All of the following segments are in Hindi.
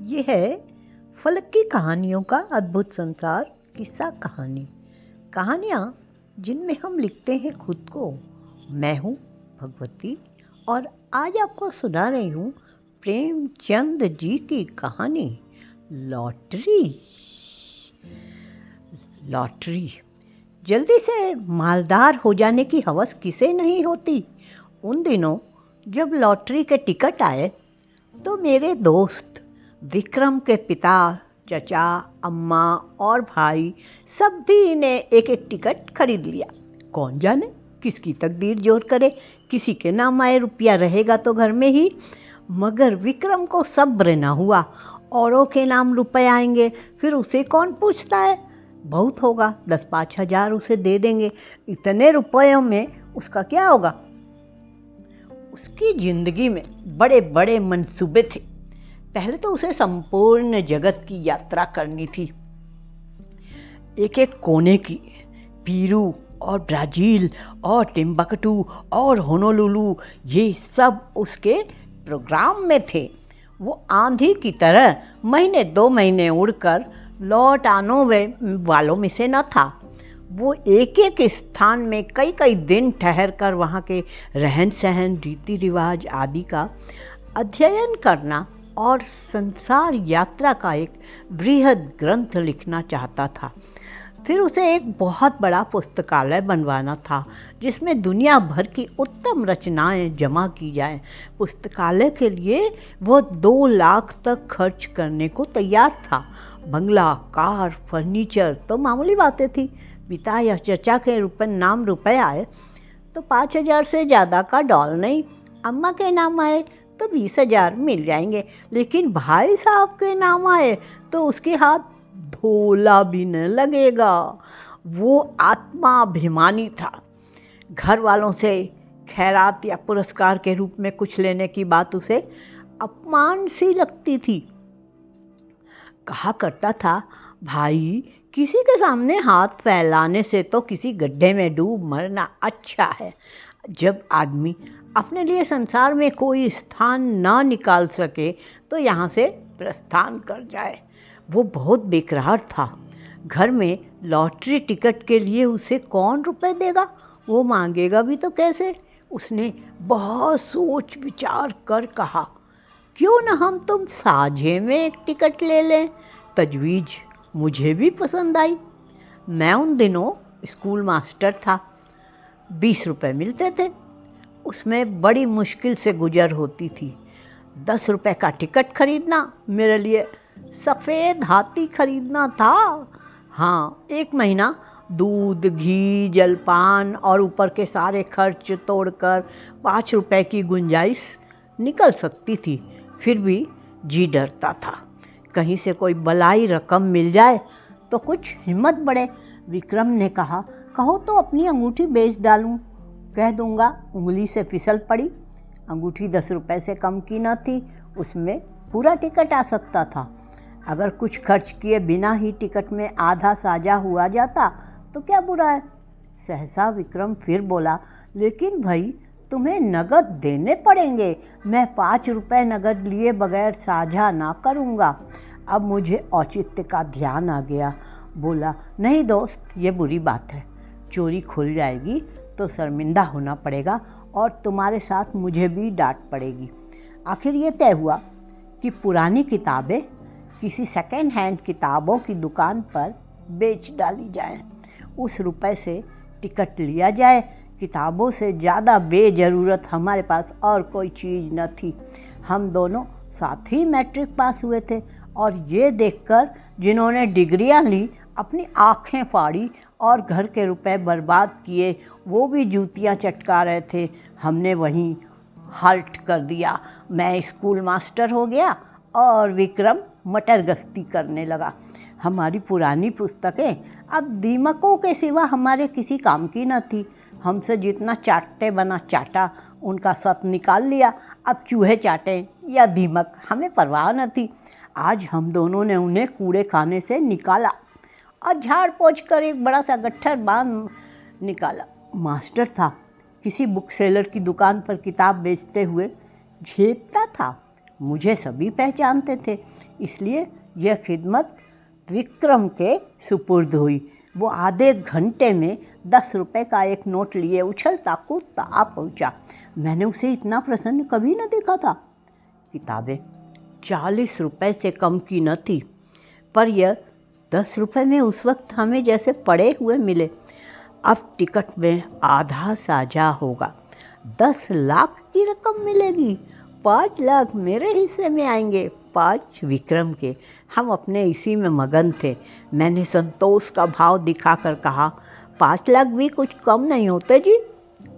ये है फलक की कहानियों का अद्भुत संसार किस्सा कहानी। कहानियाँ जिनमें हम लिखते हैं खुद को। मैं हूँ भगवती और आज आपको सुना रही हूँ प्रेमचंद जी की कहानी लॉटरी। लॉटरी जल्दी से मालदार हो जाने की हवस किसे नहीं होती। उन दिनों जब लॉटरी के टिकट आए तो मेरे दोस्त विक्रम के पिता, चचा, अम्मा और भाई सभी ने एक एक टिकट खरीद लिया। कौन जाने किसकी तकदीर जोर करे, किसी के नाम आए रुपया रहेगा तो घर में ही। मगर विक्रम को सब्र न हुआ। औरों के नाम रुपए आएंगे फिर उसे कौन पूछता है। बहुत होगा 10-5 हज़ार उसे दे देंगे, इतने रुपयों में उसका क्या होगा। उसकी जिंदगी में बड़े बड़े मंसूबे थे। पहले तो उसे संपूर्ण जगत की यात्रा करनी थी, एक एक कोने की। पीरू और ब्राज़ील और टिम्बकटू और होनोलुलु, ये सब उसके प्रोग्राम में थे। वो आंधी की तरह महीने 2 महीने उड़कर लौट आने वालों में से न था। वो एक एक स्थान में कई कई दिन ठहर कर वहाँ के रहन सहन, रीति रिवाज आदि का अध्ययन करना और संसार यात्रा का एक बृहद ग्रंथ लिखना चाहता था। फिर उसे एक बहुत बड़ा पुस्तकालय बनवाना था जिसमें दुनिया भर की उत्तम रचनाएं जमा की जाएं। पुस्तकालय के लिए वो 2 लाख तक खर्च करने को तैयार था। बंगला, कार, फर्नीचर तो मामूली बातें थी। पिता या चचा के नाम रुपए आए तो 5 हज़ार से ज़्यादा का डॉल नहीं। अम्मा के नाम आए तो 20 हज़ार मिल जाएंगे। लेकिन भाई साहब के नाम आए तो उसके हाथ धोला भी न लगेगा। वो आत्माभिमानी था। घर वालों से खैरात या पुरस्कार के रूप में कुछ लेने की बात उसे अपमान सी लगती थी। कहा करता था, भाई किसी के सामने हाथ फैलाने से तो किसी गड्ढे में डूब मरना अच्छा है। जब आदमी अपने लिए संसार में कोई स्थान ना निकाल सके तो यहाँ से प्रस्थान कर जाए। वो बहुत बेकरार था। घर में लॉटरी टिकट के लिए उसे कौन रुपए देगा, वो मांगेगा भी तो कैसे। उसने बहुत सोच विचार कर कहा, क्यों न हम तुम साझे में एक टिकट ले लें। तजवीज़ मुझे भी पसंद आई। मैं उन दिनों स्कूल मास्टर था। 20 रुपये मिलते थे, उसमें बड़ी मुश्किल से गुजर होती थी। 10 रुपये का टिकट खरीदना मेरे लिए सफ़ेद हाथी खरीदना था। हाँ, 1 महीना दूध, घी, जलपान और ऊपर के सारे खर्च तोड़कर 5 रुपये की गुंजाइश निकल सकती थी। फिर भी जी डरता था, कहीं से कोई बलाई रकम मिल जाए तो कुछ हिम्मत बढ़े। विक्रम ने कहा, कहो तो अपनी अंगूठी बेच डालूं, कह दूंगा उंगली से फिसल पड़ी। अंगूठी 10 रुपये से कम की न थी, उसमें पूरा टिकट आ सकता था। अगर कुछ खर्च किए बिना ही टिकट में आधा साझा हुआ जाता तो क्या बुरा है। सहसा विक्रम फिर बोला, लेकिन भाई तुम्हें नगद देने पड़ेंगे। मैं 5 रुपये नगद लिए बगैर साझा ना करूँगा। अब मुझे औचित्य का ध्यान आ गया। बोला, नहीं दोस्त, ये बुरी बात है। चोरी खुल जाएगी तो शर्मिंदा होना पड़ेगा और तुम्हारे साथ मुझे भी डांट पड़ेगी। आखिर ये तय हुआ कि पुरानी किताबें किसी सेकेंड हैंड किताबों की दुकान पर बेच डाली जाएं। उस रुपए से टिकट लिया जाए। किताबों से ज़्यादा बेज़रूरत हमारे पास और कोई चीज़ न थी। हम दोनों साथ ही मैट्रिक पास हुए थे और ये देखकर जिन्होंने डिग्रियां ली अपनी आँखें फाड़ी और घर के रुपए बर्बाद किए, वो भी जूतियां चटका रहे थे। हमने वहीं हाल्ट कर दिया। मैं स्कूल मास्टर हो गया और विक्रम मटर गश्ती करने लगा। हमारी पुरानी पुस्तकें अब दीमकों के सिवा हमारे किसी काम की न थी। हमसे जितना चाटते बना चाटा, उनका सत निकाल लिया। अब चूहे चाटें या दीमक हमें परवाह न थी। आज हम दोनों ने उन्हें कूड़े खाने से निकाला और झाड़ पोंछ कर एक बड़ा सा गट्ठर बांध निकाला। मास्टर था, किसी बुक सेलर की दुकान पर किताब बेचते हुए झेपता था। मुझे सभी पहचानते थे। इसलिए यह खिदमत विक्रम के सुपुर्द हुई। वो आधे घंटे में 10 रुपए का एक नोट लिए उछलता कूदता आ पहुंचा। मैंने उसे इतना प्रसन्न कभी न देखा था। किताबें 40 रुपए से कम की न थी, पर यह 10 रुपए में उस वक्त हमें जैसे पड़े हुए मिले। अब टिकट में आधा साझा होगा, 10 लाख की रकम मिलेगी। 5 लाख मेरे हिस्से में आएंगे, 5 विक्रम के। हम अपने इसी में मगन थे। मैंने संतोष का भाव दिखाकर कहा, 5 लाख भी कुछ कम नहीं होते जी।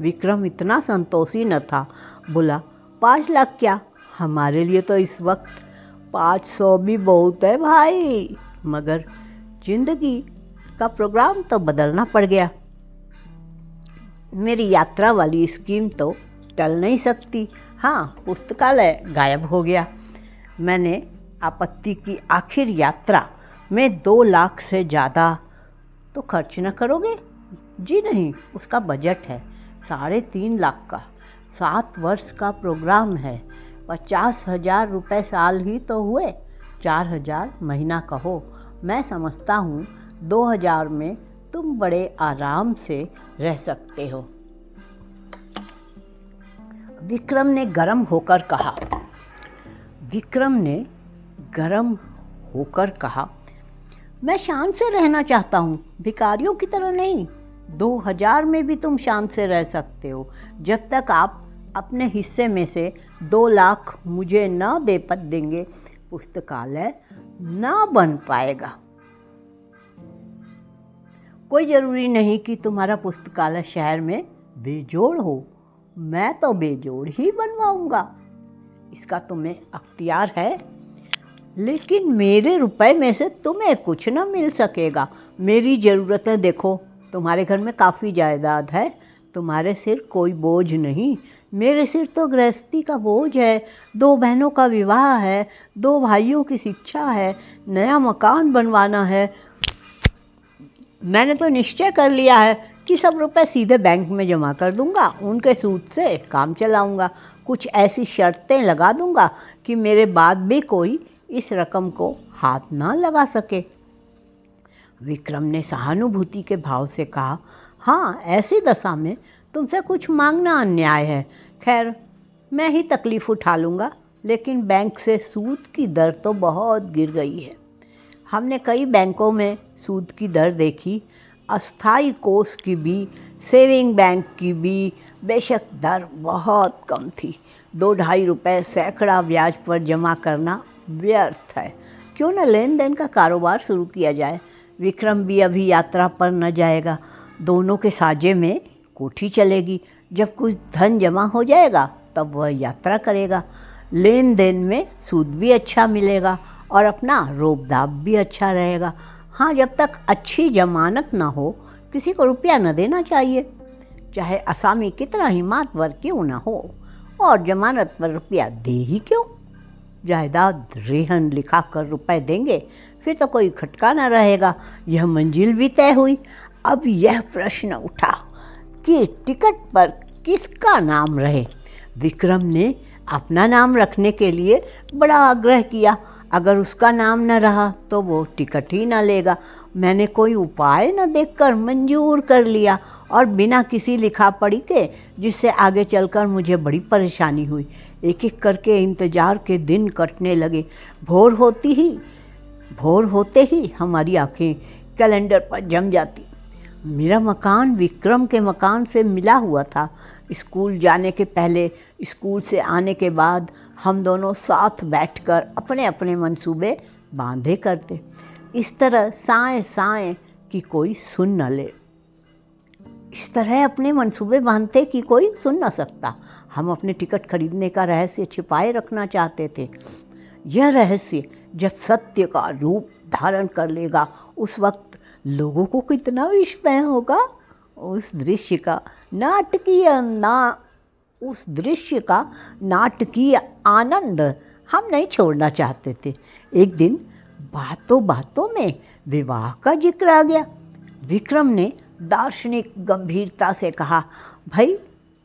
विक्रम इतना संतोषी न था। बोला, 5 लाख क्या, हमारे लिए तो इस वक्त 500 भी बहुत है भाई। मगर जिंदगी का प्रोग्राम तो बदलना पड़ गया। मेरी यात्रा वाली स्कीम तो टल नहीं सकती। हाँ, पुस्तकालय गायब हो गया। मैंने आपत्ति की, आखिर यात्रा में 2 लाख से ज़्यादा तो खर्च न करोगे? जी नहीं, उसका बजट है 3.5 लाख का। 7 वर्ष का प्रोग्राम है। 50,000 रुपये साल ही तो हुए। 4,000 महीना कहो। मैं समझता हूँ 2,000 में तुम बड़े आराम से रह सकते हो। विक्रम ने गरम होकर कहा, मैं शान से रहना चाहता हूँ, भिखारियों की तरह नहीं। 2,000 में भी तुम शान से रह सकते हो, जब तक आप अपने हिस्से में से 2 लाख मुझे न दे देंगे, पुस्तकालय न बन पाएगा। कोई ज़रूरी नहीं कि तुम्हारा पुस्तकालय शहर में बेजोड़ हो, मैं तो बेजोड़ ही बनवाऊंगा। इसका तुम्हें अख्तियार है, लेकिन मेरे रुपए में से तुम्हें कुछ न मिल सकेगा। मेरी ज़रूरतें देखो, तुम्हारे घर में काफ़ी जायदाद है, तुम्हारे सिर कोई बोझ नहीं। मेरे सिर तो गृहस्थी का बोझ है। 2 बहनों का विवाह है, 2 भाइयों की शिक्षा है, नया मकान बनवाना है। मैंने तो निश्चय कर लिया है कि सब रुपए सीधे बैंक में जमा कर दूंगा, उनके सूद से काम चलाऊंगा। कुछ ऐसी शर्तें लगा दूंगा कि मेरे बाद भी कोई इस रकम को हाथ ना लगा सके। विक्रम ने सहानुभूति के भाव से कहा, हाँ, ऐसी दशा में तुमसे कुछ मांगना अन्याय है। खैर, मैं ही तकलीफ़ उठा लूँगा, लेकिन बैंक से सूद की दर तो बहुत गिर गई है। हमने कई बैंकों में सूद की दर देखी, अस्थाई कोष की भी, सेविंग बैंक की भी। बेशक दर बहुत कम थी। 2-2.5 रुपये सैकड़ा ब्याज पर जमा करना व्यर्थ है। क्यों न लेन देन का कारोबार शुरू किया जाए। विक्रम भी अभी यात्रा पर न जाएगा। दोनों के साझे में कोठी चलेगी। जब कुछ धन जमा हो जाएगा तब वह यात्रा करेगा। लेन देन में सूद भी अच्छा मिलेगा और अपना रोब-दाब भी अच्छा रहेगा। हाँ, जब तक अच्छी जमानत ना हो, किसी को रुपया न देना चाहिए, चाहे असामी कितना ही मातवर क्यों ना हो। और जमानत पर रुपया दे ही क्यों? जायदाद रेहन लिखा कर रुपए देंगे, फिर तो कोई खटका न रहेगा। यह मंजिल भी तय हुई। अब यह प्रश्न उठा कि टिकट पर किसका नाम रहे। विक्रम ने अपना नाम रखने के लिए बड़ा आग्रह किया। अगर उसका नाम न रहा तो वो टिकट ही न लेगा। मैंने कोई उपाय न देखकर मंजूर कर लिया और बिना किसी लिखा पढ़ी के, जिससे आगे चलकर मुझे बड़ी परेशानी हुई। एक एक करके इंतज़ार के दिन कटने लगे। भोर होते ही हमारी आंखें कैलेंडर पर जम जाती। मेरा मकान विक्रम के मकान से मिला हुआ था। स्कूल जाने के पहले, स्कूल से आने के बाद हम दोनों साथ बैठकर अपने अपने मंसूबे बांधे करते। इस तरह साएं कि कोई सुन न ले। इस तरह अपने मंसूबे बांधते कि कोई सुन न सकता। हम अपने टिकट खरीदने का रहस्य छिपाए रखना चाहते थे। यह रहस्य जब सत्य का रूप धारण कर लेगा, उस वक्त लोगों को कितना विस्मय होगा। उस दृश्य का नाटकीय आनंद हम नहीं छोड़ना चाहते थे। एक दिन बातों बातों में विवाह का जिक्र आ गया। विक्रम ने दार्शनिक गंभीरता से कहा, भाई,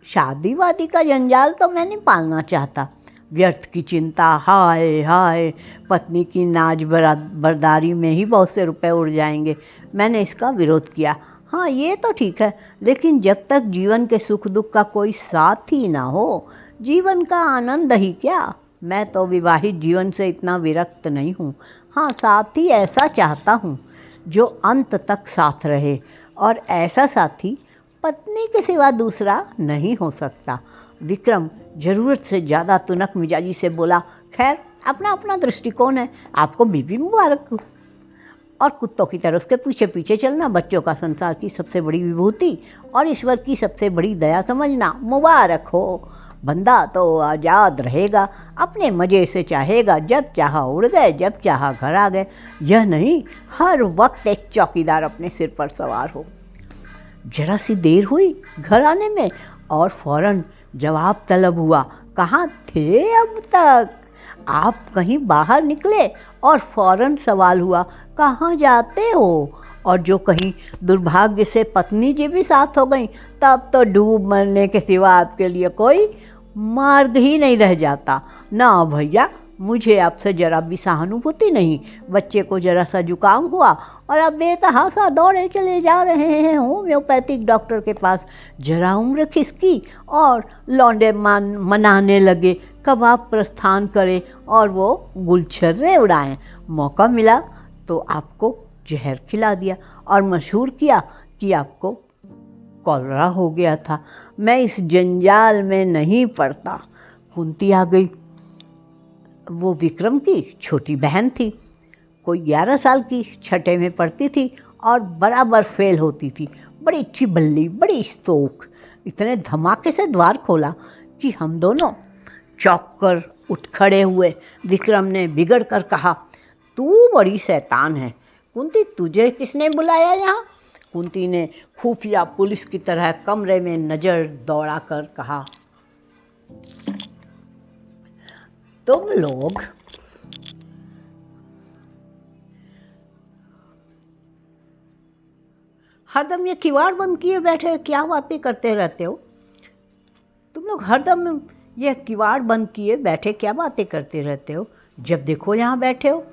शादी वादी का जंजाल तो मैं नहीं पालना चाहता। व्यर्थ की चिंता, हाय हाय, पत्नी की नाज बरदारी में ही बहुत से रुपए उड़ जाएंगे। मैंने इसका विरोध किया। हाँ, ये तो ठीक है, लेकिन जब तक जीवन के सुख दुख का कोई साथ ही ना हो, जीवन का आनंद ही क्या। मैं तो विवाहित जीवन से इतना विरक्त नहीं हूँ। हाँ, साथी ऐसा चाहता हूँ जो अंत तक साथ रहे, और ऐसा साथी पत्नी के सिवा दूसरा नहीं हो सकता। विक्रम ज़रूरत से ज़्यादा तुनक मिजाजी से बोला। खैर, अपना अपना दृष्टिकोण है, आपको बीबी मुबारक हो। और कुत्तों की तरह उसके पीछे पीछे चलना बच्चों का संसार की सबसे बड़ी विभूति और ईश्वर की सबसे बड़ी दया समझना। मुबारक हो। बंदा तो आज़ाद रहेगा, अपने मज़े से चाहेगा, जब चाहा उड़ गए, जब चाहा घर आ गए। यह नहीं हर वक्त एक चौकीदार अपने सिर पर सवार हो। जरा सी देर हुई घर आने में और फौरन जवाब तलब हुआ। कहाँ थे अब तक? आप कहीं बाहर निकले और फौरन सवाल हुआ, कहाँ जाते हो? और जो कहीं दुर्भाग्य से पत्नी जी भी साथ हो गई, तब तो डूब मरने के सिवा आपके लिए कोई मार्ग ही नहीं रह जाता। ना भैया, मुझे आपसे जरा भी सहानुभूति नहीं। बच्चे को जरा सा जुकाम हुआ और अब बेतहासा दौड़े चले जा रहे हैं होम्योपैथिक डॉक्टर के पास। जरा उम्र खिसकी और लौंडे मनाने कब कबाब प्रस्थान करें और वो गुलछर्रे उड़ाएं। मौका मिला तो आपको जहर खिला दिया और मशहूर किया कि आपको कॉलरा हो गया था। मैं इस जंजाल में नहीं पड़ता। कुंती आ गई। वो विक्रम की छोटी बहन थी, कोई 11 साल की, छठे में पढ़ती थी और बराबर फेल होती थी। बड़ी अच्छी बल्ली, बड़ी शौक। इतने धमाके से द्वार खोला कि हम दोनों चौंक कर उठ खड़े हुए। विक्रम ने बिगड़ कर कहा, तू बड़ी शैतान है। कुंती, तुझे किसने बुलाया यहाँ? कुंती ने खुफिया पुलिस की तरह कमरे में नज़र दौड़ा कर कहा, तुम लोग हरदम ये किवाड़ बंद किए बैठे क्या बातें करते रहते हो? तुम लोग हरदम ये किवाड़ बंद किए बैठे क्या बातें करते रहते हो? जब देखो यहाँ बैठे हो,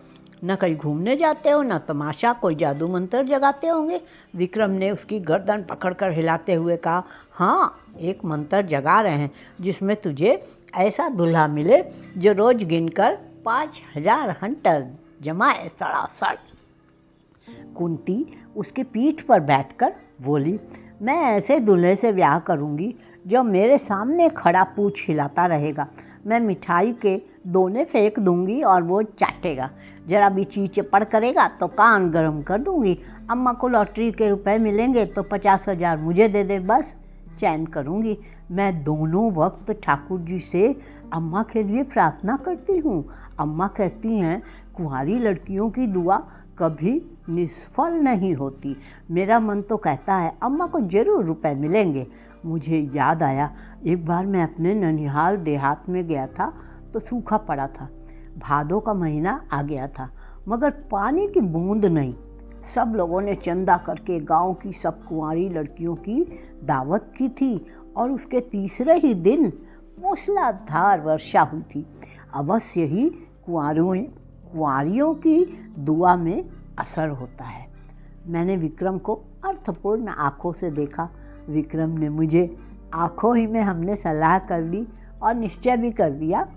न कहीं घूमने जाते हो, न तमाशा, कोई जादू मंत्र जगाते होंगे। विक्रम ने उसकी गर्दन पकड़कर हिलाते हुए कहा, हाँ, एक मंत्र जगा रहे हैं जिसमें तुझे ऐसा दूल्हा मिले जो रोज गिनकर 5000 हंटर जमाए सड़ासड़। कुंती उसकी पीठ पर बैठकर बोली, मैं ऐसे दूल्हे से ब्याह करूंगी जो मेरे सामने खड़ा पूंछ हिलाता रहेगा। मैं मिठाई के दोने फेंक दूंगी और वो चाटेगा। जरा भी चीचपड़ करेगा तो कान गरम कर दूंगी। अम्मा को लॉटरी के रुपए मिलेंगे तो 50,000 मुझे दे दे, बस चैन करूंगी। मैं दोनों वक्त ठाकुर जी से अम्मा के लिए प्रार्थना करती हूँ। अम्मा कहती हैं, कुंवारी लड़कियों की दुआ कभी निष्फल नहीं होती। मेरा मन तो कहता है अम्मा को जरूर रुपए मिलेंगे। मुझे याद आया, एक बार मैं अपने ननिहाल देहात में गया था तो सूखा पड़ा था। भादों का महीना आ गया था, मगर पानी की बूंद नहीं। सब लोगों ने चंदा करके गांव की सब कुंवारी लड़कियों की दावत की थी और उसके तीसरे ही दिन मूसलाधार वर्षा हुई थी। अवश्य ही कुंवारियों की दुआ में असर होता है। मैंने विक्रम को अर्थपूर्ण आँखों से देखा। विक्रम ने मुझे आँखों ही में हमने सलाह कर ली और निश्चय भी कर दिया।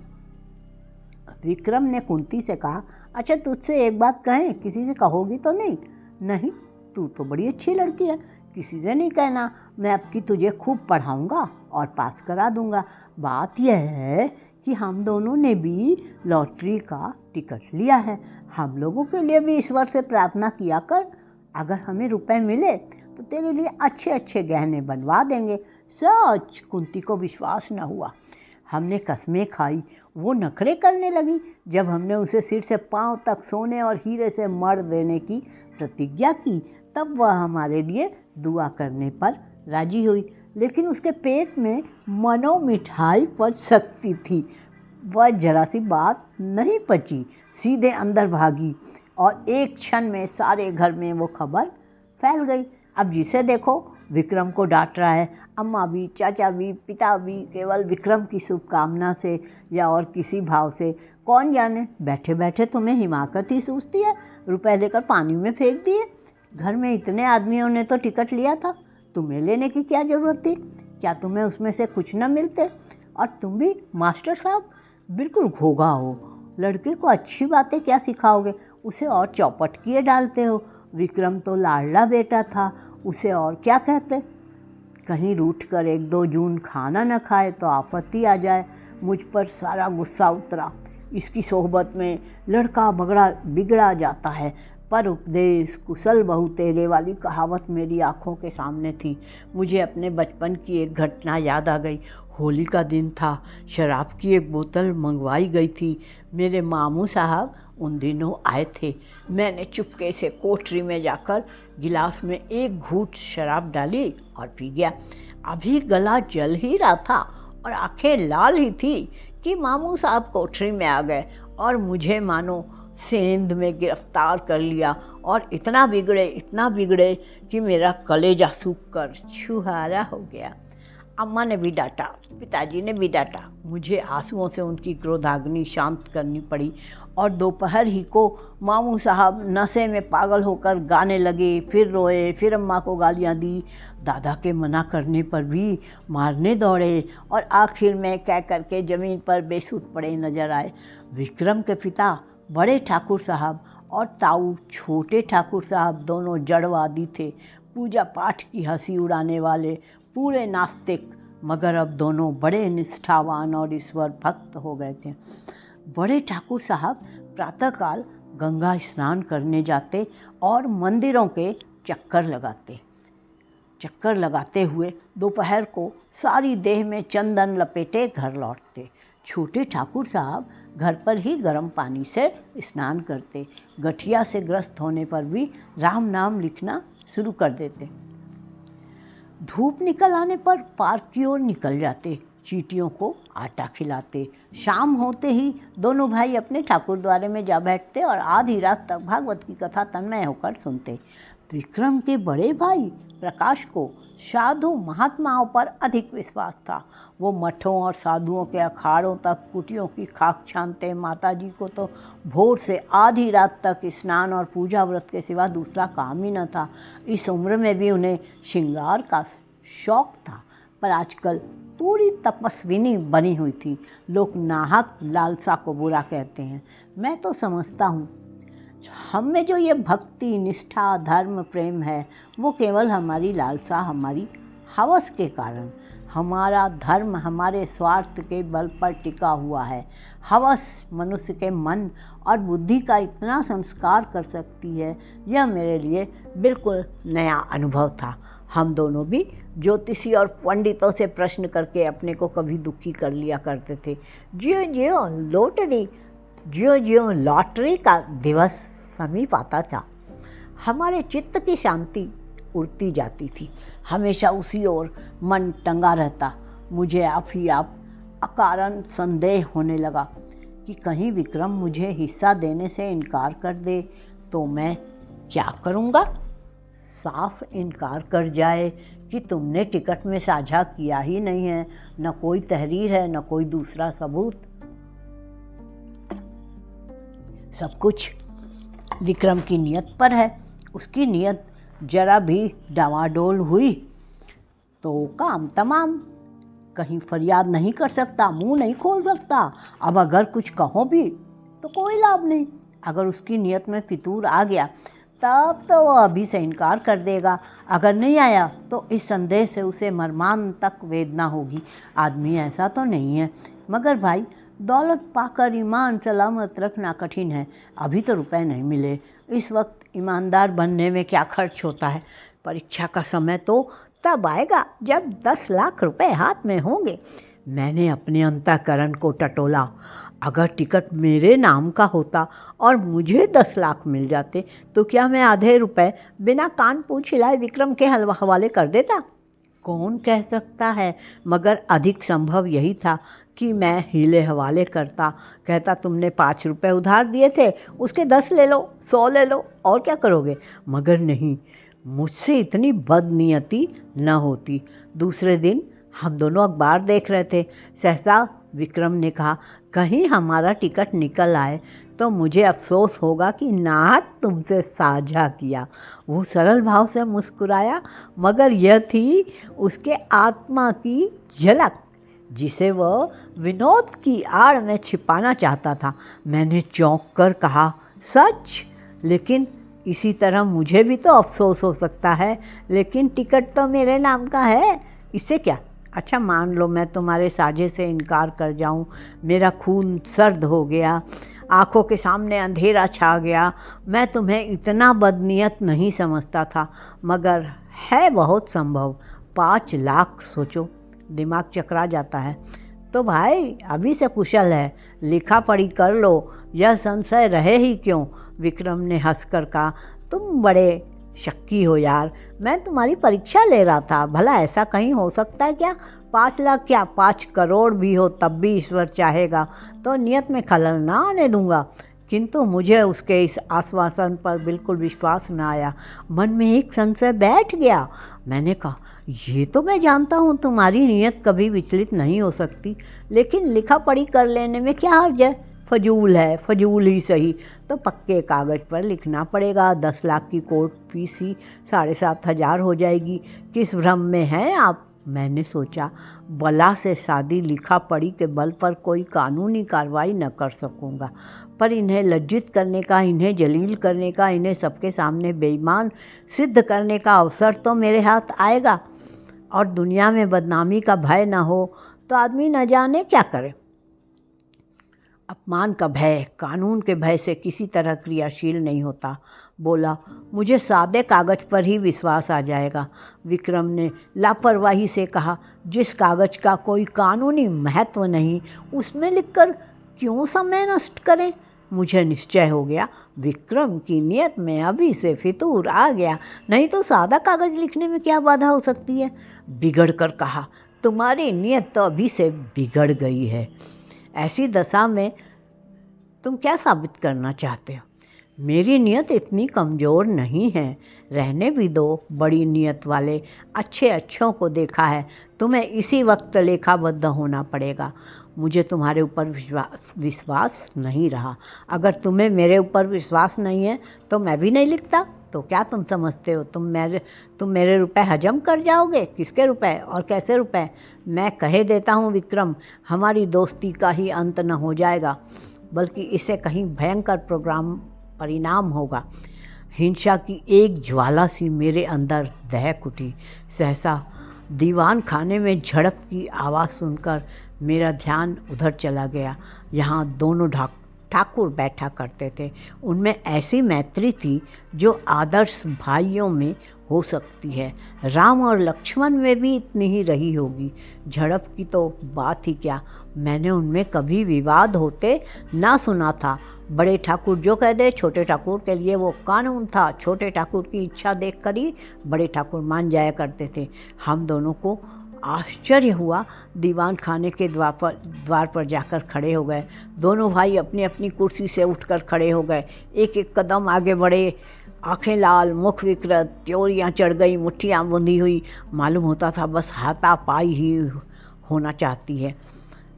विक्रम ने कुंती से कहा, अच्छा तुझसे एक बात कहें, किसी से कहोगी तो नहीं? नहीं, तू तो बड़ी अच्छी लड़की है, किसी से नहीं कहना। मैं अब की तुझे खूब पढ़ाऊँगा और पास करा दूँगा। बात यह है कि हम दोनों ने भी लॉटरी का टिकट लिया है। हम लोगों के लिए भी ईश्वर से प्रार्थना किया कर। अगर हमें रुपए मिले तो तेरे लिए अच्छे अच्छे गहने बनवा देंगे। सच, कुंती को विश्वास न हुआ। हमने कस्में खाई। वो नखरे करने लगी। जब हमने उसे सिर से पांव तक सोने और हीरे से मढ़ देने की प्रतिज्ञा की, तब वह हमारे लिए दुआ करने पर राजी हुई। लेकिन उसके पेट में मनो मिठाई पच सकती थी। वह जरा सी बात नहीं पची, सीधे अंदर भागी और एक क्षण में सारे घर में वो खबर फैल गई। अब जिसे देखो विक्रम को डांट रहा है। अम्मा भी, चाचा भी, पिता भी केवल विक्रम की शुभकामना से या और किसी भाव से, कौन जाने, बैठे बैठे तुम्हें हिमाकत ही सूझती है। रुपए लेकर पानी में फेंक दिए। घर में इतने आदमियों ने तो टिकट लिया था, तुम्हें लेने की क्या ज़रूरत थी? क्या तुम्हें उसमें से कुछ न मिलते? और तुम भी मास्टर साहब बिल्कुल घोगा हो। लड़के को अच्छी बातें क्या सिखाओगे, उसे और चौपट किए डालते हो। विक्रम तो लाडला बेटा था, उसे और क्या कहते? कहीं रूठ कर 1-2 जून खाना न खाए तो आफत ही आ जाए। मुझ पर सारा गुस्सा उतरा। इसकी सोहबत में लड़का बिगड़ा जाता है। पर उपदेश कुशल बहू तेरे वाली कहावत मेरी आंखों के सामने थी। मुझे अपने बचपन की एक घटना याद आ गई। होली का दिन था, शराब की एक बोतल मंगवाई गई थी। मेरे मामू साहब उन दिनों आए थे। मैंने चुपके से कोठरी में जाकर गिलास में एक घूंट शराब डाली और पी गया। अभी गला जल ही रहा था और आंखें लाल ही थी कि मामू साहब कोठरी में आ गए और मुझे मानो सेंध में गिरफ्तार कर लिया और इतना बिगड़े कि मेरा कलेजा सूख कर छुहारा हो गया। अम्मा ने भी डांटा, पिताजी ने भी डांटा। मुझे आंसुओं से उनकी क्रोधाग्नि शांत करनी पड़ी और दोपहर ही को मामू साहब नशे में पागल होकर गाने लगे, फिर रोए, फिर अम्मा को गालियाँ दी। दादा के मना करने पर भी मारने दौड़े और आखिर में कह करके ज़मीन पर बेसुध पड़े नजर आए। विक्रम के पिता बड़े ठाकुर साहब और ताऊ छोटे ठाकुर साहब दोनों जड़वादी थे, पूजा पाठ की हंसी उड़ाने वाले, पूरे नास्तिक, मगर अब दोनों बड़े निष्ठावान और ईश्वर भक्त हो गए थे। बड़े ठाकुर साहब प्रातःकाल गंगा स्नान करने जाते और मंदिरों के चक्कर लगाते हुए दोपहर को सारी देह में चंदन लपेटे घर लौटते। छोटे ठाकुर साहब घर पर ही गर्म पानी से स्नान करते। गठिया से ग्रस्त होने पर भी राम नाम लिखना शुरू कर देते। धूप निकल आने पर पार्क की ओर निकल जाते, चींटियों को आटा खिलाते। शाम होते ही दोनों भाई अपने ठाकुर द्वारे में जा बैठते और आधी रात तक भागवत की कथा तन्मय होकर सुनते। विक्रम के बड़े भाई प्रकाश को साधु महात्माओं पर अधिक विश्वास था। वो मठों और साधुओं के अखाड़ों तक कुटियों की खाक छानते। माताजी को तो भोर से आधी रात तक स्नान और पूजा व्रत के सिवा दूसरा काम ही न था। इस उम्र में भी उन्हें श्रृंगार का शौक था, पर आजकल पूरी तपस्विनी बनी हुई थी। लोग नाहक लालसा को बुरा कहते हैं। मैं तो समझता हूँ हम में जो ये भक्ति, निष्ठा, धर्म, प्रेम है, वो केवल हमारी लालसा, हमारी हवस के कारण। हमारा धर्म हमारे स्वार्थ के बल पर टिका हुआ है। हवस मनुष्य के मन और बुद्धि का इतना संस्कार कर सकती है, यह मेरे लिए बिल्कुल नया अनुभव था। हम दोनों भी ज्योतिषी और पंडितों से प्रश्न करके अपने को कभी दुखी कर लिया करते थे। ज्यों लॉटरी का दिवस समीप आता था, हमारे चित्त की शांति उड़ती जाती थी। हमेशा उसी ओर मन टंगा रहता। मुझे आप अकारण संदेह होने लगा कि कहीं विक्रम मुझे हिस्सा देने से इनकार कर दे तो मैं क्या करूँगा। साफ इनकार कर जाए कि तुमने टिकट में साझा किया ही नहीं है, न कोई तहरीर है, न कोई दूसरा सबूत। सब कुछ विक्रम की नियत पर है। उसकी नियत जरा भी डामाडोल हुई तो काम तमाम। कहीं फरियाद नहीं कर सकता, मुंह नहीं खोल सकता। अब अगर कुछ कहो भी तो कोई लाभ नहीं। अगर उसकी नियत में फितूर आ गया तब तो वो अभी से इनकार कर देगा। अगर नहीं आया तो इस संदेह से उसे मरमान तक वेदना होगी। आदमी ऐसा तो नहीं है, मगर भाई दौलत पाकर ईमान सलामत रखना कठिन है। अभी तो रुपए नहीं मिले। इस वक्त ईमानदार बनने में क्या खर्च होता है। परीक्षा का समय तो तब आएगा जब 10 लाख रुपए हाथ में होंगे। मैंने अपने अंतःकरण को टटोला। अगर टिकट मेरे नाम का होता और मुझे 10 लाख मिल जाते तो क्या मैं आधे रुपए बिना कान पूछ हिलाए विक्रम के हवाले कर देता? कौन कह सकता है, मगर अधिक संभव यही था कि मैं हीले हवाले करता। कहता तुमने 5 रुपए उधार दिए थे, उसके 10 ले लो, 100 ले लो, और क्या करोगे। मगर नहीं, मुझसे इतनी बदनीयती न होती। दूसरे दिन हम दोनों अखबार देख रहे थे। सहसा विक्रम ने कहा, कहीं हमारा टिकट निकल आए तो मुझे अफसोस होगा कि नाहक तुमसे साझा किया। वो सरल भाव से मुस्कुराया, मगर यह थी उसके आत्मा की झलक जिसे वह विनोद की आड़ में छिपाना चाहता था। मैंने चौंक कर कहा, सच? लेकिन इसी तरह मुझे भी तो अफसोस हो सकता है। लेकिन टिकट तो मेरे नाम का है, इससे क्या? अच्छा मान लो मैं तुम्हारे साझे से इनकार कर जाऊं। मेरा खून सर्द हो गया, आंखों के सामने अंधेरा छा गया। मैं तुम्हें इतना बदनीयत नहीं समझता था, मगर है बहुत संभव। 5 लाख सोचो, दिमाग चकरा जाता है। तो भाई अभी से कुशल है, लिखा पढ़ी कर लो, यह संशय रहे ही क्यों। विक्रम ने हंसकर कहा, तुम बड़े शक्की हो यार। मैं तुम्हारी परीक्षा ले रहा था, भला ऐसा कहीं हो सकता है क्या? 5 लाख क्या, 5 करोड़ भी हो तब भी ईश्वर चाहेगा तो नियत में खलल ना आने दूंगा। किंतु मुझे उसके इस आश्वासन पर बिल्कुल विश्वास न आया। मन में एक संशय बैठ गया। मैंने कहा, ये तो मैं जानता हूँ तुम्हारी नीयत कभी विचलित नहीं हो सकती, लेकिन लिखा पढ़ी कर लेने में क्या हर्ज है? फजूल है, फजूल ही सही तो पक्के कागज़ पर लिखना पड़ेगा। 10 लाख की कोर्ट फीस ही 7,500 हो जाएगी। किस भ्रम में हैं आप? मैंने सोचा, बला से शादी लिखा पढ़ी के बल पर कोई कानूनी कार्रवाई न कर सकूँगा, पर इन्हें लज्जित करने का, इन्हें जलील करने का, इन्हें सबके सामने बेईमान सिद्ध करने का अवसर तो मेरे हाथ आएगा। और दुनिया में बदनामी का भय न हो तो आदमी न जाने क्या करे। अपमान का भय कानून के भय से किसी तरह क्रियाशील नहीं होता। बोला, मुझे सादे कागज़ पर ही विश्वास आ जाएगा। विक्रम ने लापरवाही से कहा, जिस कागज़ का कोई कानूनी महत्व नहीं, उसमें लिखकर क्यों समय नष्ट करें? मुझे निश्चय हो गया, विक्रम की नीयत में अभी से फितूर आ गया। नहीं तो सादा कागज़ लिखने में क्या बाधा हो सकती है? बिगड़ कर कहा, तुम्हारी नीयत तो अभी से बिगड़ गई है। ऐसी दशा में तुम क्या साबित करना चाहते हो? मेरी नीयत इतनी कमज़ोर नहीं है, रहने भी दो। बड़ी नीयत वाले अच्छों को देखा है। तुम्हें इसी वक्त लेखाबद्ध होना पड़ेगा। मुझे तुम्हारे ऊपर विश्वास नहीं रहा। अगर तुम्हें मेरे ऊपर विश्वास नहीं है तो मैं भी नहीं लिखता। तो क्या तुम समझते हो तुम मेरे रुपए हजम कर जाओगे? किसके रुपए और कैसे रुपए? मैं कहे देता हूँ विक्रम, हमारी दोस्ती का ही अंत न हो जाएगा, बल्कि इससे कहीं भयंकर परिणाम होगा। हिंसा की एक ज्वाला सी मेरे अंदर दहक उठी। सहसा दीवान खाने में झड़प की आवाज़ सुनकर मेरा ध्यान उधर चला गया। यहाँ दोनों ठाकुर बैठा करते थे। उनमें ऐसी मैत्री थी जो आदर्श भाइयों में हो सकती है। राम और लक्ष्मण में भी इतनी ही रही होगी। झड़प की तो बात ही क्या, मैंने उनमें कभी विवाद होते ना सुना था। बड़े ठाकुर जो कह दे, छोटे ठाकुर के लिए वो कानून था। छोटे ठाकुर की इच्छा देखकर ही बड़े ठाकुर मान जाया करते थे। हम दोनों को आश्चर्य हुआ। दीवान खाने के द्वार पर जाकर खड़े हो गए। दोनों भाई अपनी अपनी कुर्सी से उठकर खड़े हो गए। एक एक कदम आगे बढ़े। आंखें लाल, मुख विकृत, त्योरियाँ चढ़ गई, मुट्ठियाँ बंधी हुई। मालूम होता था बस हाथापाई ही होना चाहती है।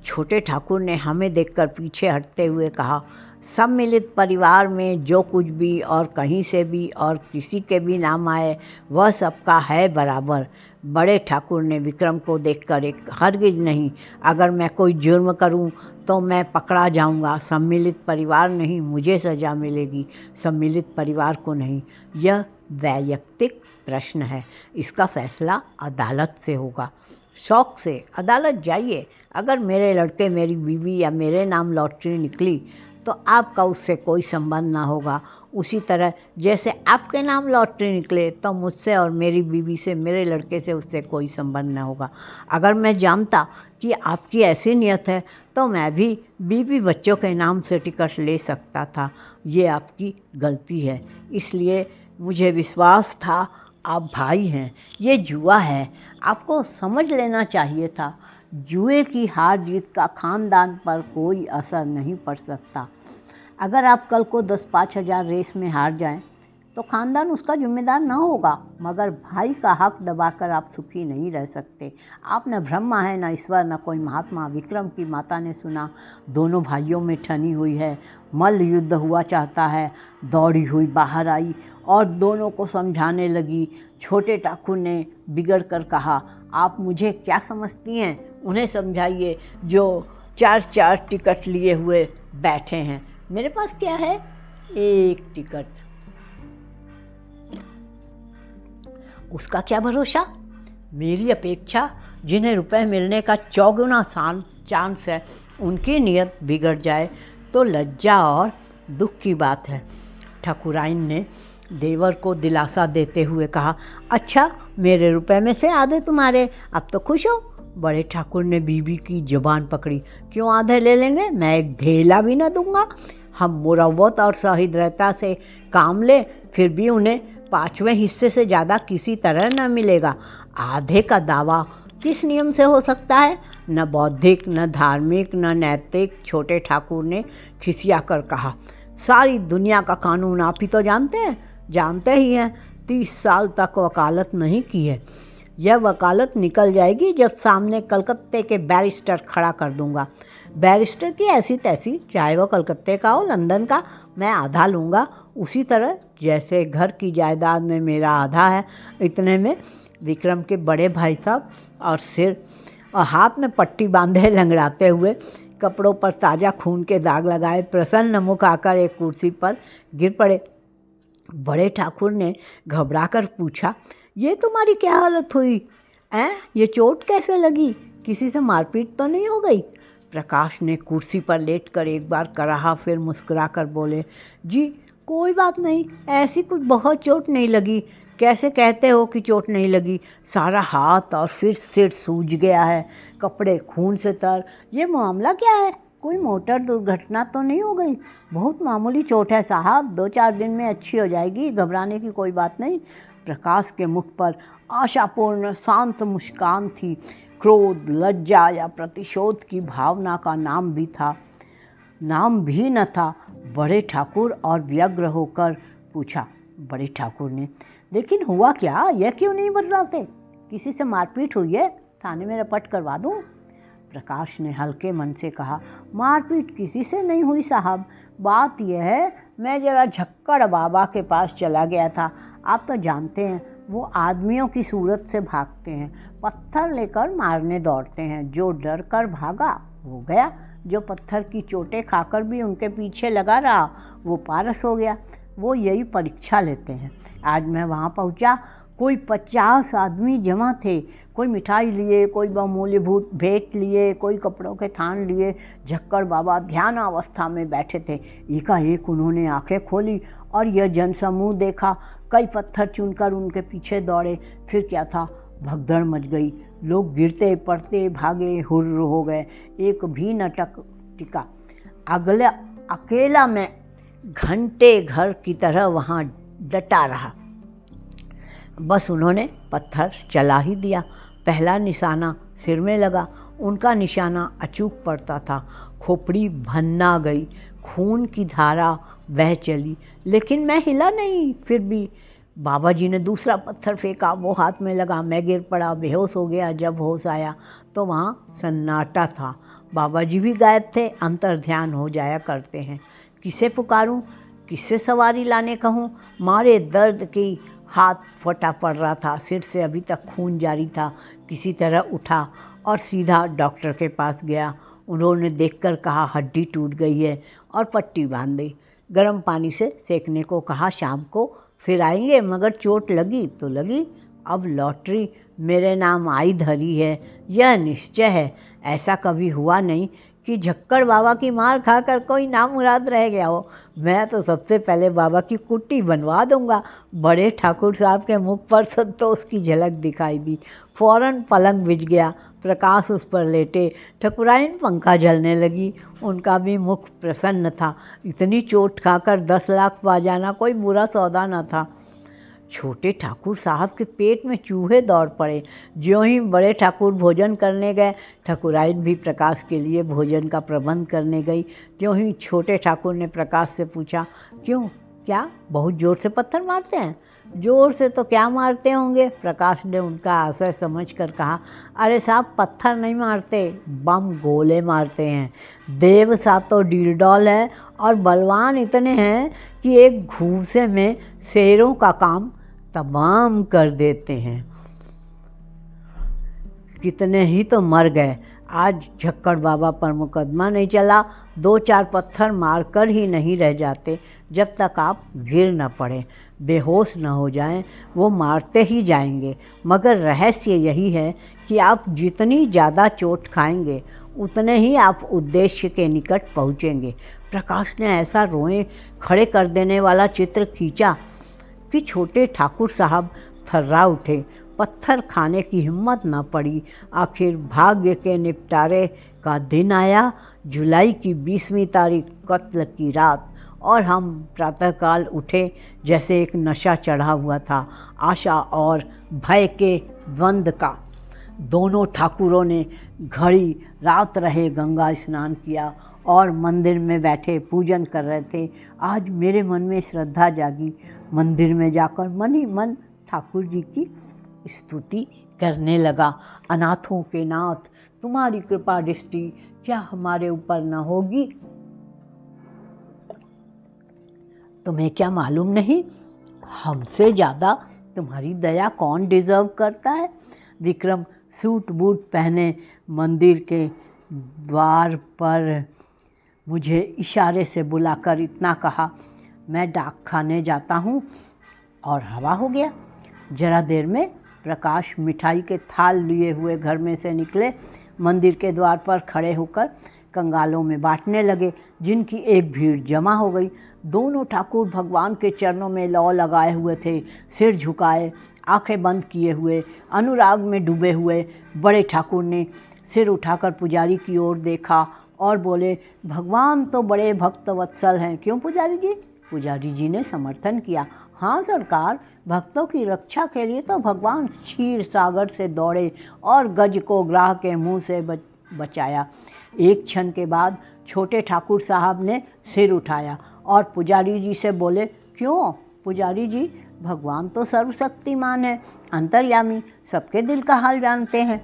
छोटे ठाकुर ने हमें देखकर पीछे हटते हुए कहा, सम्मिलित परिवार में जो कुछ भी और कहीं से भी और किसी के भी नाम आए वह सबका है बराबर। बड़े ठाकुर ने विक्रम को देखकर एक, हरगिज नहीं, अगर मैं कोई जुर्म करूं तो मैं पकड़ा जाऊंगा। सम्मिलित परिवार नहीं, मुझे सज़ा मिलेगी, सम्मिलित परिवार को नहीं। यह वैयक्तिक प्रश्न है, इसका फैसला अदालत से होगा। शौक से अदालत जाइए। अगर मेरे लड़के, मेरी बीवी या मेरे नाम लॉटरी निकली तो आपका उससे कोई संबंध ना होगा। उसी तरह जैसे आपके नाम लॉटरी निकले तो मुझसे और मेरी बीवी से, मेरे लड़के से, उससे कोई संबंध ना होगा। अगर मैं जानता कि आपकी ऐसी नीयत है तो मैं भी बीवी बच्चों के नाम से टिकट ले सकता था। ये आपकी गलती है। इसलिए मुझे विश्वास था आप भाई हैं। ये जुआ है, आपको समझ लेना चाहिए था। जुए की हार जीत का खानदान पर कोई असर नहीं पड़ सकता। अगर आप कल को 10-5 हज़ार रेस में हार जाएं तो खानदान उसका जिम्मेदार न होगा, मगर भाई का हक दबाकर आप सुखी नहीं रह सकते। आप न ब्रह्मा है, न ईश्वर, न कोई महात्मा। विक्रम की माता ने सुना दोनों भाइयों में ठनी हुई है, मल्ल युद्ध हुआ चाहता है, दौड़ी हुई बाहर आई और दोनों को समझाने लगी। छोटे ठाकुर ने बिगड़ कर कहा, आप मुझे क्या समझती हैं? उन्हें समझाइए जो 4-4 टिकट लिए हुए बैठे हैं। मेरे पास क्या है? 1 टिकट। उसका क्या भरोसा? मेरी अपेक्षा जिन्हें रुपए मिलने का 4 गुना चांस है, उनकी नियत बिगड़ जाए तो लज्जा और दुख की बात है। ठाकुराइन ने देवर को दिलासा देते हुए कहा, अच्छा, मेरे रुपए में से आधे तुम्हारे, अब तो खुश हो? बड़े ठाकुर ने बीबी की जुबान पकड़ी, क्यों आधे ले लेंगे? मैं एक ढेला भी न दूंगा। हम मुरव्वत और सहृदयता से काम ले, फिर भी उन्हें 5वें हिस्से से ज़्यादा किसी तरह न मिलेगा। आधे का दावा किस नियम से हो सकता है? न बौद्धिक, न धार्मिक, न नैतिक। छोटे ठाकुर ने खिसिया कर कहा, सारी दुनिया का कानून आप ही तो जानते हैं। जानते ही हैं, 30 साल तक वकालत नहीं की है। यह वकालत निकल जाएगी जब सामने कलकत्ते के बैरिस्टर खड़ा कर दूंगा। बैरिस्टर की ऐसी तैसी, चाहे वो कलकत्ते का हो लंदन का, मैं आधा लूँगा। उसी तरह जैसे घर की जायदाद में मेरा आधा है, इतने में विक्रम के बड़े भाई साहब और सिर और हाथ में पट्टी बांधे लंगड़ाते हुए, कपड़ों पर ताज़ा खून के दाग लगाए, प्रसन्न मुख आकर एक कुर्सी पर गिर पड़े। बड़े ठाकुर ने घबराकर पूछा, ये तुम्हारी क्या हालत हुई? ये चोट कैसे लगी? किसी से मारपीट तो नहीं हो गई? प्रकाश ने कुर्सी पर लेटकर एक बार कराहा, फिर मुस्कुराकर बोले, जी कोई बात नहीं, ऐसी कुछ बहुत चोट नहीं लगी। कैसे कहते हो कि चोट नहीं लगी? सारा हाथ और फिर सिर सूज गया है, कपड़े खून से तर। ये मामला क्या है? कोई मोटर दुर्घटना तो नहीं हो गई? बहुत मामूली चोट है साहब, 2-4 दिन में अच्छी हो जाएगी, घबराने की कोई बात नहीं। प्रकाश के मुख पर आशापूर्ण शांत मुस्कान थी। क्रोध, लज्जा या प्रतिशोध की भावना का नाम भी न था। बड़े ठाकुर और व्यग्र होकर पूछा, बड़े ठाकुर ने, लेकिन हुआ क्या? यह क्यों नहीं बतलाते? किसी से मारपीट हुई है? थाने में रिपोर्ट करवा दूं? प्रकाश ने हल्के मन से कहा, मारपीट किसी से नहीं हुई साहब। बात यह है, मैं जरा झक्कड़ बाबा के पास चला गया था। आप तो जानते हैं, वो आदमियों की सूरत से भागते हैं, पत्थर लेकर मारने दौड़ते हैं। जो डर कर भागा वो गया, जो पत्थर की चोटें खाकर भी उनके पीछे लगा रहा वो पारस हो गया। वो यही परीक्षा लेते हैं। आज मैं वहाँ पहुँचा, कोई 50 आदमी जमा थे। कोई मिठाई लिए, कोई बहुमूल्यभूत भेंट लिए, कोई कपड़ों के थान लिए। झक्कड़ बाबा ध्यान अवस्था में बैठे थे। एकाएक उन्होंने आंखें खोली और यह जनसमूह देखा। कई पत्थर चुनकर उनके पीछे दौड़े। फिर क्या था, भगदड़ मच गई। लोग गिरते पड़ते भागे, हुर्र हो गए। एक भी न टिका। अकेला मैं घंटे घर की तरह वहाँ डटा रहा। बस उन्होंने पत्थर चला ही दिया। पहला निशाना सिर में लगा। उनका निशाना अचूक पड़ता था। खोपड़ी भन्ना गई, खून की धारा बह चली, लेकिन मैं हिला नहीं। फिर भी बाबा जी ने दूसरा पत्थर फेंका, वो हाथ में लगा। मैं गिर पड़ा, बेहोश हो गया। जब होश आया तो वहाँ सन्नाटा था। बाबा जी भी गायब थे। अंतर ध्यान हो जाया करते हैं। किसे पुकारूं, किससे सवारी लाने कहूँ? मारे दर्द की हाथ फटा पड़ रहा था। सिर से अभी तक खून जारी था। किसी तरह उठा और सीधा डॉक्टर के पास गया। उन्होंने देखकर कहा, हड्डी टूट गई है, और पट्टी बांध दी। गर्म पानी से सेकने को कहा। शाम को फिर आएंगे, मगर चोट लगी तो लगी। अब लॉटरी मेरे नाम आई धरी है, यह निश्चय है। ऐसा कभी हुआ नहीं कि झक्कड़ बाबा की मार खाकर कोई नामुराद रह गया हो। मैं तो सबसे पहले बाबा की कुट्टी बनवा दूंगा। बड़े ठाकुर साहब के मुख पर संतोष की झलक दिखाई दी। फौरन पलंग बिछ गया। प्रकाश उस पर लेटे। ठकुराइन पंखा झलने लगी। उनका भी मुख प्रसन्न था। इतनी चोट खाकर 10 लाख पा जाना कोई बुरा सौदा न था। छोटे ठाकुर साहब के पेट में चूहे दौड़ पड़े। ज्यों ही बड़े ठाकुर भोजन करने गए, ठकुराइन भी प्रकाश के लिए भोजन का प्रबंध करने गई। त्यों ही छोटे ठाकुर ने प्रकाश से पूछा, क्यों, क्या बहुत ज़ोर से पत्थर मारते हैं? ज़ोर से तो क्या मारते होंगे, प्रकाश ने उनका आशय समझकर कहा। अरे साहब, पत्थर नहीं मारते, बम गोले मारते हैं। देव सा तो डीलडॉल है और बलवान इतने हैं कि एक घूंसे में शेरों का काम तमाम कर देते हैं। कितने ही तो मर गए। आज झक्कड़ बाबा पर मुकदमा नहीं चला, 2-4 पत्थर मारकर ही नहीं रह जाते जब तक आप गिर न पड़े, बेहोश न हो जाएं। वो मारते ही जाएंगे, मगर रहस्य यही है कि आप जितनी ज़्यादा चोट खाएंगे उतने ही आप उद्देश्य के निकट पहुँचेंगे। प्रकाश ने ऐसा रोए खड़े कर देने वाला चित्र खींचा कि छोटे ठाकुर साहब थर्रा उठे। पत्थर खाने की हिम्मत न पड़ी। आखिर भाग्य के निपटारे का दिन आया। जुलाई की 20वीं तारीख, कत्ल की रात, और हम प्रातःकाल उठे जैसे एक नशा चढ़ा हुआ था, आशा और भय के द्वंद्व का। दोनों ठाकुरों ने घड़ी रात रहे गंगा स्नान किया और मंदिर में बैठे पूजन कर रहे थे। आज मेरे मन में श्रद्धा जागी। मंदिर में जाकर मन ही मन ठाकुर जी की स्तुति करने लगा। अनाथों के नाथ, तुम्हारी कृपा दृष्टि क्या हमारे ऊपर न होगी? तुम्हें क्या मालूम नहीं, हमसे ज़्यादा तुम्हारी दया कौन डिज़र्व करता है? विक्रम सूट बूट पहने मंदिर के द्वार पर मुझे इशारे से बुलाकर इतना कहा, मैं डाक खाने जाता हूँ, और हवा हो गया। जरा देर में प्रकाश मिठाई के थाल लिए हुए घर में से निकले। मंदिर के द्वार पर खड़े होकर कंगालों में बांटने लगे, जिनकी एक भीड़ जमा हो गई। दोनों ठाकुर भगवान के चरणों में लौ लगाए हुए थे, सिर झुकाए, आंखें बंद किए हुए, अनुराग में डूबे हुए। बड़े ठाकुर ने सिर उठाकर पुजारी की ओर देखा और बोले, भगवान तो बड़े भक्त वत्सल हैं, क्यों पुजारी जी? पुजारी जी ने समर्थन किया, हाँ सरकार, भक्तों की रक्षा के लिए तो भगवान क्षीर सागर से दौड़े और गज को ग्राह के मुंह से बचाया। एक क्षण के बाद छोटे ठाकुर साहब ने सिर उठाया और पुजारी जी से बोले, क्यों पुजारी जी, भगवान तो सर्वशक्तिमान है, अंतर्यामी, सबके दिल का हाल जानते हैं।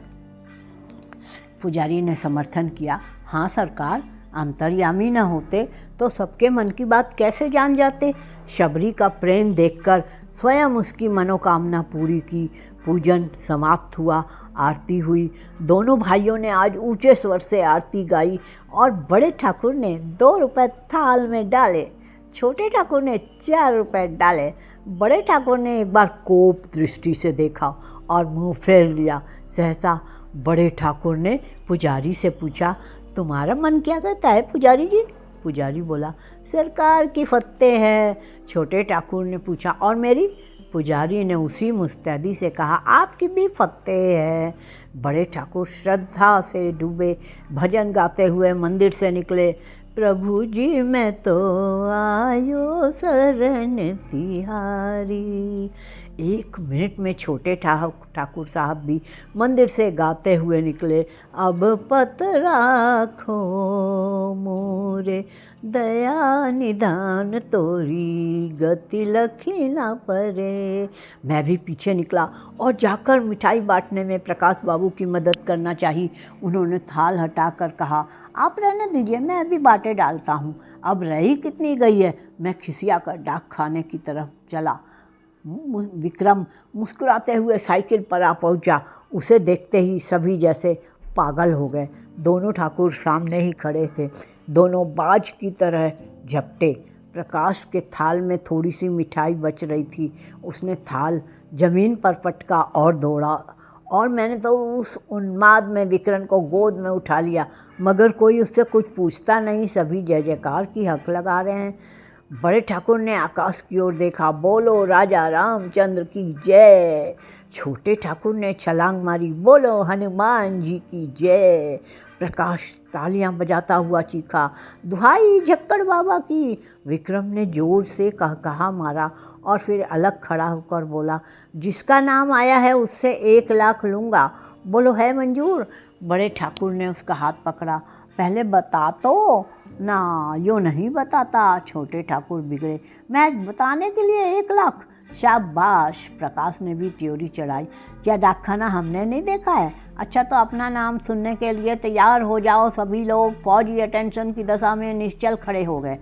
पुजारी ने समर्थन किया, हाँ सरकार, अंतर्यामी न होते तो सबके मन की बात कैसे जान जाते? शबरी का प्रेम देखकर स्वयं उसकी मनोकामना पूरी की। पूजन समाप्त हुआ, आरती हुई। दोनों भाइयों ने आज ऊंचे स्वर से आरती गाई और बड़े ठाकुर ने 2 रुपए थाल में डाले, छोटे ठाकुर ने 4 रुपए डाले। बड़े ठाकुर ने एक बार कोप दृष्टि से देखा और मुंह फेर लिया। सहसा बड़े ठाकुर ने पुजारी से पूछा, तुम्हारा मन क्या कहता है पुजारी जी? पुजारी बोला, सरकार की फत्ते है। छोटे ठाकुर ने पूछा, और मेरी? पुजारी ने उसी मुस्तैदी से कहा, आपकी भी फत्ते है। बड़े ठाकुर श्रद्धा से डूबे भजन गाते हुए मंदिर से निकले। प्रभु जी मैं तो आयो शरण तिहारी। 1 मिनट में छोटे ठाकुर साहब भी मंदिर से गाते हुए निकले, अब पत राखो मोरे दया निधान तोरी, गति लखी ना परे। मैं भी पीछे निकला और जाकर मिठाई बांटने में प्रकाश बाबू की मदद करना चाहिए। उन्होंने थाल हटाकर कहा, आप रहने दीजिए, मैं अभी बाटे डालता हूँ। अब रही कितनी गई है? मैं खिसिया कर डाक खाने की तरफ चला। विक्रम मुस्कुराते हुए साइकिल पर आ पहुंचा। उसे देखते ही सभी जैसे पागल हो गए। दोनों ठाकुर सामने ही खड़े थे, दोनों बाज की तरह झपटे। प्रकाश के थाल में थोड़ी सी मिठाई बच रही थी। उसने थाल जमीन पर पटका और दौड़ा, और मैंने तो उस उन्माद में विक्रम को गोद में उठा लिया, मगर कोई उससे कुछ पूछता नहीं। सभी जय जयकार की हक लगा रहे हैं। बड़े ठाकुर ने आकाश की ओर देखा, बोलो राजा रामचंद्र की जय। छोटे ठाकुर ने छलांग मारी, बोलो हनुमान जी की जय। प्रकाश तालियां बजाता हुआ चीखा, दुहाई झक्कड़ बाबा की। विक्रम ने जोर से कहा मारा और फिर अलग खड़ा होकर बोला, जिसका नाम आया है उससे 1 लाख लूँगा, बोलो है मंजूर? बड़े ठाकुर ने उसका हाथ पकड़ा, पहले बता तो ना, यूँ नहीं बताता। छोटे ठाकुर बिगड़े। मैं बताने के लिए 1 लाख? शाबाश। प्रकाश ने भी त्योरी चढ़ाई। क्या डाकखाना हमने नहीं देखा है? अच्छा, तो अपना नाम सुनने के लिए तैयार हो जाओ। सभी लोग फौजी अटेंशन की दशा में निश्चल खड़े हो गए।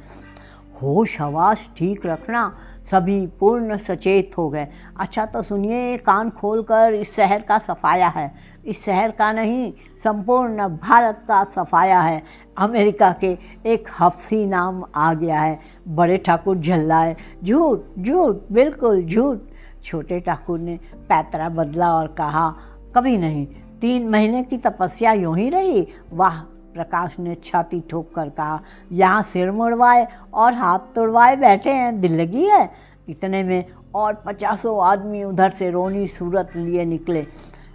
होश हवास ठीक रखना। सभी पूर्ण सचेत हो गए। अच्छा तो सुनिए, कान खोलकर, इस शहर का सफाया है। इस शहर का नहीं, संपूर्ण भारत का सफाया है। अमेरिका के एक हफ्सी नाम आ गया है। बड़े ठाकुर झल्लाए। झूठ, झूठ, बिल्कुल झूठ। छोटे ठाकुर ने पैतरा बदला और कहा, कभी नहीं। 3 महीने की तपस्या यूं ही रही? वाह। प्रकाश ने छाती ठोक कर कहा, यहाँ सिर मुड़वाए और हाथ तोड़वाए बैठे हैं, दिल लगी है। इतने में और 50 आदमी उधर से रोनी सूरत लिए निकले।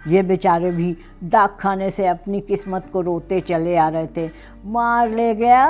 ये बेचारे भी डाकखाने से अपनी किस्मत को रोते चले आ रहे थे। मार ले गया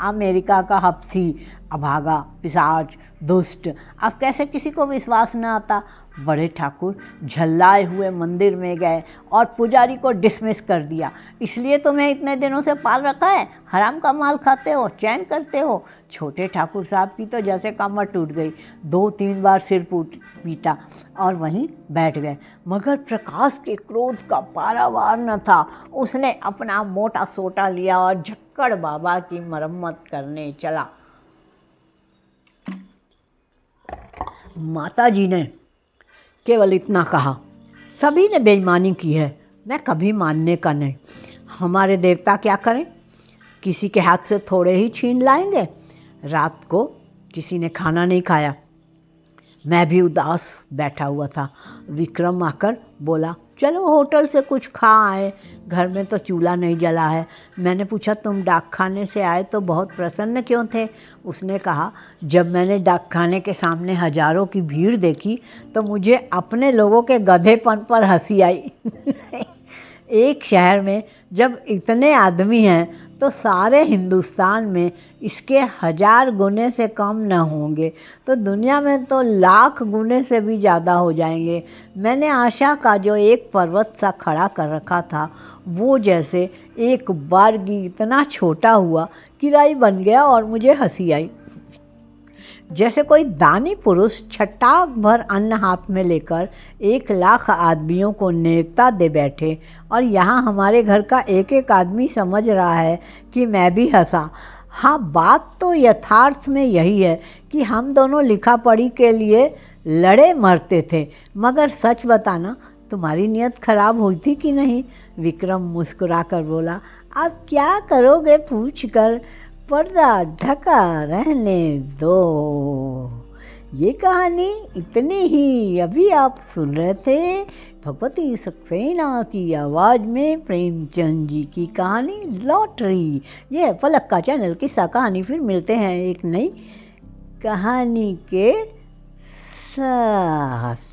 अमेरिका का हफ्सी, अभागा, पिशाच, दुष्ट। अब कैसे किसी को विश्वास न आता। बड़े ठाकुर झल्लाए हुए मंदिर में गए और पुजारी को डिसमिस कर दिया। इसलिए तुम्हें इतने दिनों से पाल रखा है? हराम का माल खाते हो, चैन करते हो। छोटे ठाकुर साहब की तो जैसे कमर टूट गई। 2-3 बार सिर पीटा और वहीं बैठ गए। मगर प्रकाश के क्रोध का पारावार न था। उसने अपना मोटा सोटा लिया और झक्कड़ बाबा की मरम्मत करने चला। माताजी ने केवल इतना कहा, सभी ने बेईमानी की है, मैं कभी मानने का नहीं। हमारे देवता क्या करें? किसी के हाथ से थोड़े ही छीन लाएंगे। रात को किसी ने खाना नहीं खाया। मैं भी उदास बैठा हुआ था। विक्रम आकर बोला, चलो होटल से कुछ खा आए, घर में तो चूल्हा नहीं जला है। मैंने पूछा, तुम डाकखाने से आए तो बहुत प्रसन्न क्यों थे? उसने कहा, जब मैंने डाकखाने के सामने हजारों की भीड़ देखी तो मुझे अपने लोगों के गधेपन पर हंसी आई। एक शहर में जब इतने आदमी हैं तो सारे हिंदुस्तान में इसके 1000 गुने से कम न होंगे, तो दुनिया में तो लाख गुने से भी ज़्यादा हो जाएंगे। मैंने आशा का जो एक पर्वत सा खड़ा कर रखा था, वो जैसे एक बारगी इतना छोटा हुआ कि राई बन गया और मुझे हंसी आई। जैसे कोई दानी पुरुष छटाक भर अन्न हाथ में लेकर 1 लाख आदमियों को नेवता दे बैठे, और यहाँ हमारे घर का एक एक आदमी समझ रहा है कि मैं भी हंसा। हाँ, बात तो यथार्थ में यही है कि हम दोनों लिखा पढ़ी के लिए लड़े मरते थे। मगर सच बताना, तुम्हारी नीयत खराब हुई थी कि नहीं? विक्रम मुस्कुरा कर बोला, अब क्या करोगे पूछ कर, पर्दा ढका रहने दो। ये कहानी इतनी ही। अभी आप सुन रहे थे भगवती सक्सेना की आवाज़ में प्रेमचंद जी की कहानी लॉटरी। ये है पलक का चैनल किस्सा कहानी। फिर मिलते हैं एक नई कहानी के साथ।